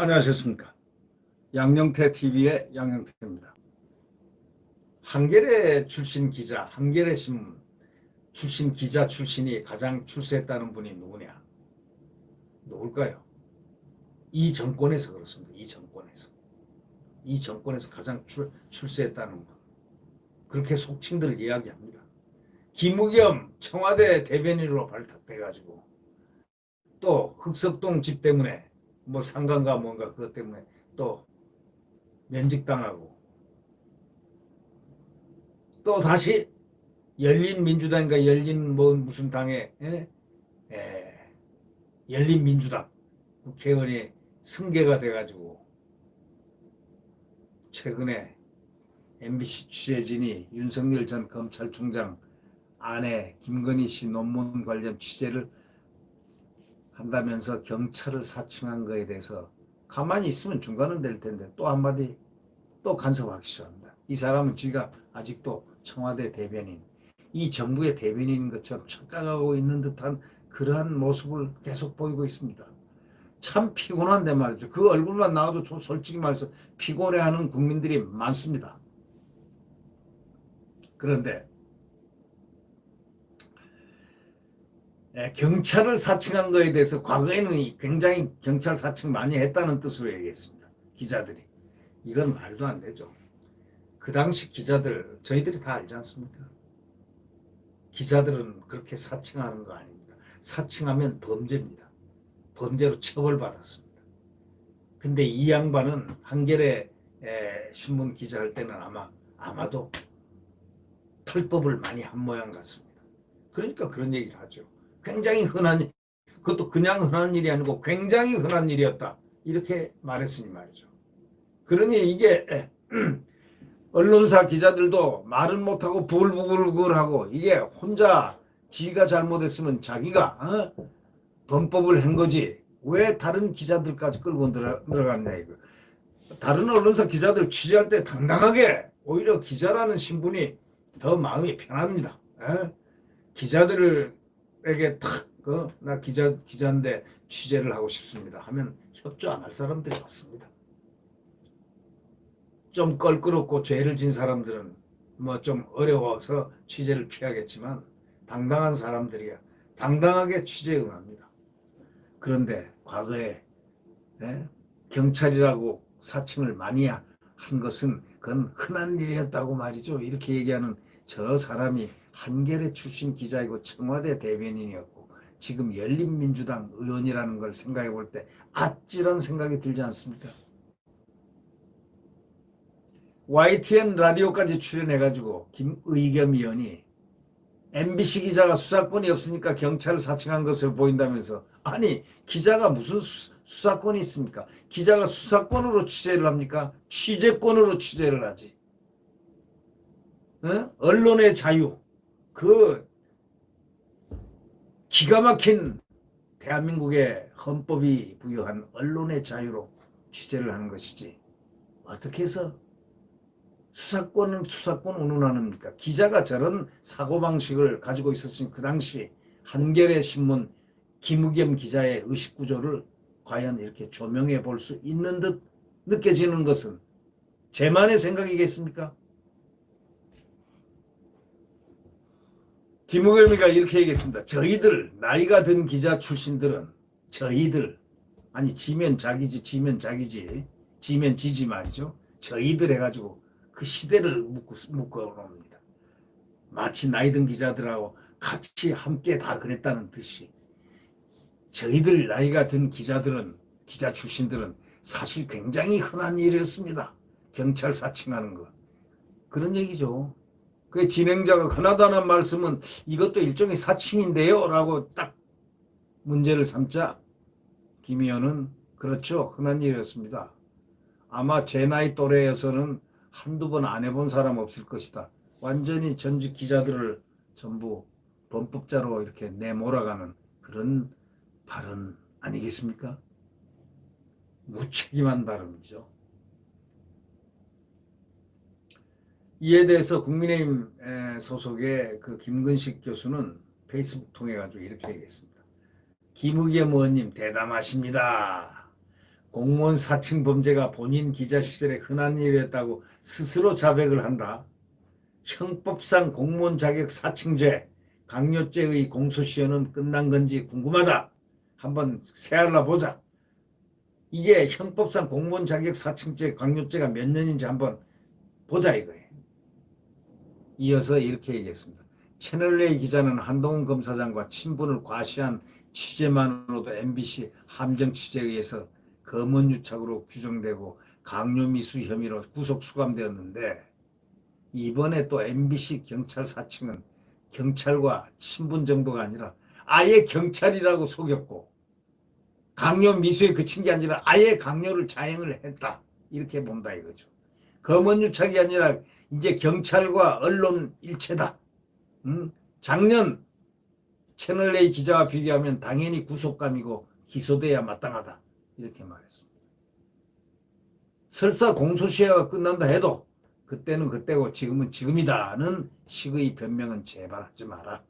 안녕하셨습니까? 양영태 TV의 양영태입니다. 한겨레 출신 기자, 한겨레 신문 출신 기자 출신이 가장 출세했다는 분이 누구냐? 누굴까요? 이 정권에서 그렇습니다. 이 정권에서 가장 출세했다는 분. 그렇게 속칭들 이야기합니다. 김우겸 청와대 대변인으로 발탁돼가지고 또 흑석동 집 때문에 뭐 상관과 뭔가 그것 때문에 또 면직당하고 또 다시 열린민주당인가 열린 뭐 무슨 당에 열린민주당 국회의원이 승계가 돼가지고 최근에 MBC 취재진이 윤석열 전 검찰총장 아내 김건희 씨 논문 관련 취재를 한다면서 경찰을 사칭한 거에 대해서 가만히 있으면 중간은 될 텐데 또 한마디 또 간섭하기 시작합니다. 이 사람은 지가 아직도 청와대 대변인, 이 정부의 대변인인 것처럼 착각하고 있는 듯한 그러한 모습을 계속 보이고 있습니다. 참 피곤한데 말이죠. 그 얼굴만 나와도 솔직히 말해서 피곤해하는 국민들이 많습니다. 그런데 경찰을 사칭한 거에 대해서 과거에는 굉장히 경찰 사칭 많이 했다는 뜻으로 얘기했습니다. 기자들이. 이건 말도 안 되죠. 그 당시 기자들 저희들이 다 알지 않습니까? 기자들은 그렇게 사칭하는 거 아닙니다. 사칭하면 범죄입니다. 범죄로 처벌받았습니다. 근데 이 양반은 한겨레 신문 기자할 때는 아마도 탈법을 많이 한 모양 같습니다. 그러니까 그런 얘기를 하죠. 굉장히 흔한, 그것도 그냥 흔한 일이 아니고 굉장히 흔한 일이었다. 이렇게 말했으니 말이죠. 그러니 이게 언론사 기자들도 말은 못하고 부글부글하고 이게 혼자 지가 잘못했으면 자기가 범법을 한 거지 왜 다른 기자들까지 끌고 들어갔냐 이거. 다른 언론사 기자들 취재할 때 당당하게 오히려 기자라는 신분이 더 마음이 편합니다. 기자들에게 나 기자인데 취재를 하고 싶습니다 하면 협조 안 할 사람들이 많습니다. 좀 껄끄럽고 죄를 진 사람들은 뭐 좀 어려워서 취재를 피하겠지만 당당한 사람들이야 당당하게 취재에 응합니다. 그런데 과거에 경찰이라고 사칭을 많이 한 것은 그건 흔한 일이었다고 말이죠. 이렇게 얘기하는 저 사람이 한겨레 출신 기자이고 청와대 대변인이었고 지금 열린민주당 의원이라는 걸 생각해 볼 때 아찔한 생각이 들지 않습니까? YTN 라디오까지 출연해가지고 김의겸 의원이 MBC 기자가 수사권이 없으니까 경찰을 사칭한 것을 보인다면서 아니 기자가 무슨 수사권이 있습니까? 기자가 수사권으로 취재를 합니까? 취재권으로 취재를 하지. 언론의 자유 그 기가 막힌 대한민국의 헌법이 부여한 언론의 자유로 취재를 하는 것이지 어떻게 해서 수사권은 수사권 운운합니까? 기자가 저런 사고방식을 가지고 있었으니 그 당시 한겨레 신문 김우겸 기자의 의식구조를 과연 이렇게 조명해 볼 수 있는 듯 느껴지는 것은 제만의 생각이겠습니까? 김우겸이가 이렇게 얘기했습니다. 저희들 나이가 든 기자 출신들은 저희들 아니 지면 자기지 지면 자기지 지면 지지 말이죠. 저희들 해가지고 그 시대를 묶어놓습니다. 마치 나이 든 기자들하고 같이 함께 다 그랬다는 듯이 저희들 나이가 든 기자들은 기자 출신들은 사실 굉장히 흔한 일이었습니다. 경찰 사칭하는 거 그런 얘기죠. 그 진행자가 흔하다는 말씀은 이것도 일종의 사칭인데요 라고 딱 문제를 삼자 김 의원은 그렇죠. 흔한 일이었습니다. 아마 제 나이 또래에서는 한두 번 안 해본 사람 없을 것이다. 완전히 전직 기자들을 전부 범법자로 이렇게 내몰아가는 그런 발언 아니겠습니까? 무책임한 발언이죠. 이에 대해서 국민의힘 소속의 그 김근식 교수는 페이스북 통해 가지고 이렇게 얘기했습니다. 김의겸 의원님 대담하십니다. 공무원 사칭 범죄가 본인 기자 시절에 흔한 일이었다고 스스로 자백을 한다. 형법상 공무원 자격 사칭죄, 강요죄의 공소시효는 끝난 건지 궁금하다. 한번 새알라 보자. 이게 형법상 공무원 자격 사칭죄, 강요죄가 몇 년인지 한번 보자 이거예요. 이어서 이렇게 얘기했습니다. 채널A 기자는 한동훈 검사장과 친분을 과시한 취재만으로도 MBC 함정 취재에 의해서 검언유착으로 규정되고 강요미수 혐의로 구속 수감되었는데 이번에 또 MBC 경찰 사칭은 경찰과 친분 정도가 아니라 아예 경찰이라고 속였고 강요미수에 그친 게 아니라 아예 강요를 자행을 했다. 이렇게 본다 이거죠. 검언유착이 아니라 이제 경찰과 언론 일체다. 작년 채널A 기자와 비교하면 당연히 구속감이고 기소돼야 마땅하다. 이렇게 말했습니다. 설사 공소시효가 끝난다 해도 그때는 그때고 지금은 지금이다는 식의 변명은 제발 하지 마라.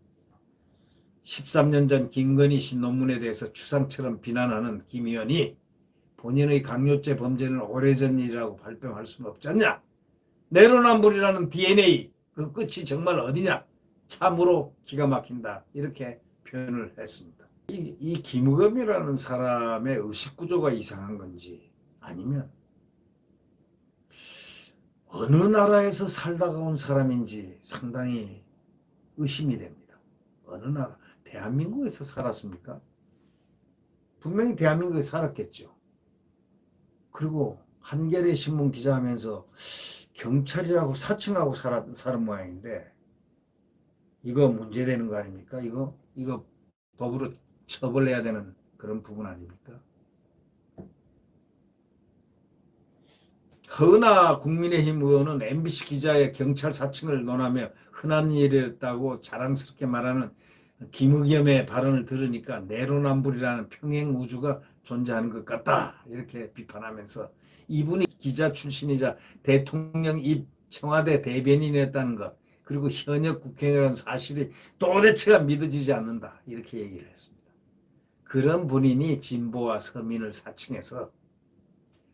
13년 전 김건희 씨 논문에 대해서 추상처럼 비난하는 김 의원이 본인의 강요죄 범죄는 오래전 일이라고 발뺌할 수는 없지 않냐. 내로남불이라는 DNA 그 끝이 정말 어디냐. 참으로 기가 막힌다. 이렇게 표현을 했습니다. 이 김우겸이라는 사람의 의식구조가 이상한 건지 아니면 어느 나라에서 살다가 온 사람인지 상당히 의심이 됩니다. 어느 나라? 대한민국에서 살았습니까? 분명히 대한민국에 살았겠죠. 그리고 한겨레 신문 기자하면서 경찰이라고 사칭하고 살은 모양인데 이거 문제되는 거 아닙니까? 이거 법으로 처벌해야 되는 그런 부분 아닙니까? 허은하 국민의힘 의원은 MBC 기자의 경찰 사칭을 논하며 흔한 일이었다고 자랑스럽게 말하는 김의겸의 발언을 들으니까 내로남불이라는 평행 우주가 존재하는 것 같다. 이렇게 비판하면서 이분이 기자 출신이자 대통령 입 청와대 대변인이었다는 것 그리고 현역 국회의원이라는 사실이 도대체가 믿어지지 않는다. 이렇게 얘기를 했습니다. 그런 분인이 진보와 서민을 사칭해서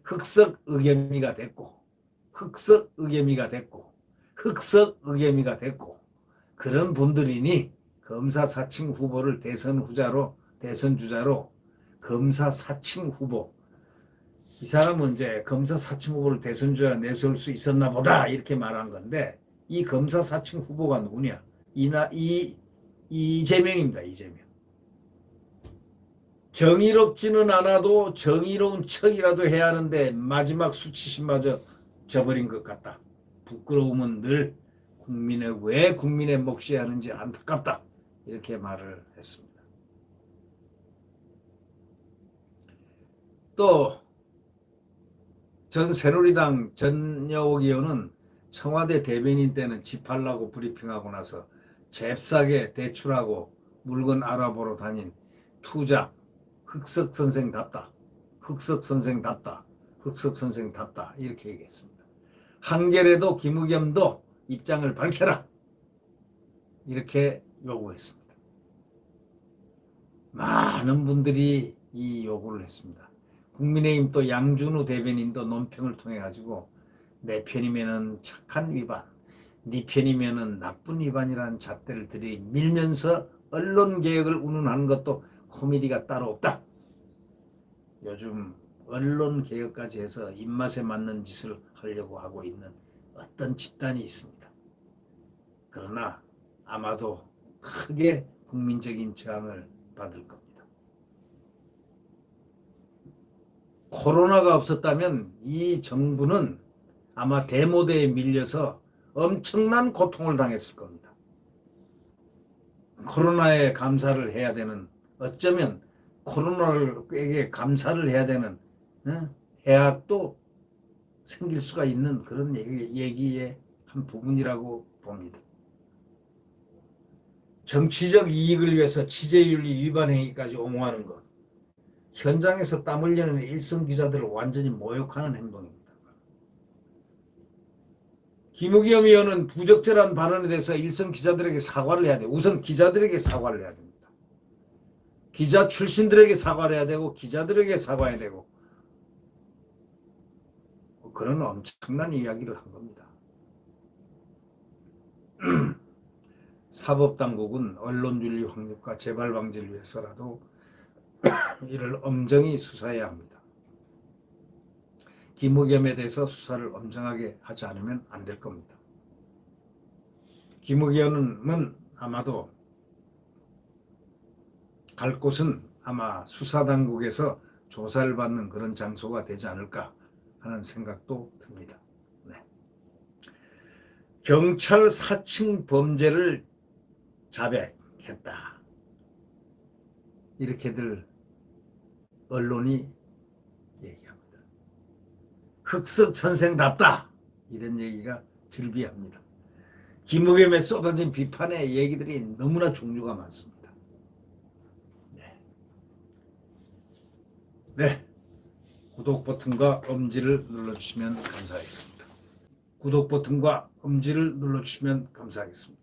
흑석의겸이가 됐고 흑석의겸이가 됐고 그런 분들이니 검사 사칭 후보를 대선 주자로 검사 사칭 후보 이 사람은 이제 검사 사칭 후보를 대선 주자로 내세울 수 있었나 보다 이렇게 말한 건데 이 검사 사칭 후보가 누구냐? 이재명입니다. 이재명. 정의롭지는 않아도 정의로운 척이라도 해야 하는데 마지막 수치심마저 져버린 것 같다. 부끄러움은 늘 왜 국민의 몫이 하는지 안타깝다. 이렇게 말을 했습니다. 또 전 새누리당 전여옥 의원은 청와대 대변인 때는 집하려고 브리핑하고 나서 잽싸게 대출하고 물건 알아보러 다닌 투잡 흑석 선생답다 이렇게 얘기했습니다. 한겨레도 김의겸도 입장을 밝혀라 이렇게 요구했습니다. 많은 분들이 이 요구를 했습니다. 국민의힘 또 양준우 대변인도 논평을 통해 가지고 내 편이면은 착한 위반, 네 편이면은 나쁜 위반이라는 잣대를 들이밀면서 언론개혁을 운운하는 것도 코미디가 따로 없다. 요즘 언론개혁까지 해서 입맛에 맞는 짓을 하려고 하고 있는 어떤 집단이 있습니다. 그러나 아마도 크게 국민적인 저항을 받을 겁니다. 코로나가 없었다면 이 정부는 아마 대모대에 밀려서 엄청난 고통을 당했을 겁니다. 코로나에 감사를 해야 되는 어쩌면 코로나에게 감사를 해야 되는 해악도 생길 수가 있는 그런 얘기의 한 부분이라고 봅니다. 정치적 이익을 위해서 취재윤리 위반 행위까지 옹호하는 것 현장에서 땀 흘리는 일선 기자들을 완전히 모욕하는 행동입니다. 김의겸 의원은 부적절한 발언에 대해서 일선 기자들에게 사과를 해야 돼요. 우선 기자들에게 사과를 해야 됩니다. 기자 출신들에게 사과를 해야 되고 기자들에게 사과해야 되고 뭐 그런 엄청난 이야기를 한 겁니다. 사법당국은 언론윤리 확립과 재발 방지를 위해서라도 이를 엄정히 수사해야 합니다. 김의겸에 대해서 수사를 엄정하게 하지 않으면 안 될 겁니다. 김의겸은 아마도 갈 곳은 아마 수사당국에서 조사를 받는 그런 장소가 되지 않을까 하는 생각도 듭니다. 네. 경찰 사칭 범죄를 자백했다. 이렇게들 언론이 얘기합니다. 흑석 선생답다. 이런 얘기가 즐비합니다. 김의겸에 쏟아진 비판의 얘기들이 너무나 종류가 많습니다. 네. 구독 버튼과 엄지를 눌러주시면 감사하겠습니다. 구독 버튼과 엄지를 눌러주시면 감사하겠습니다.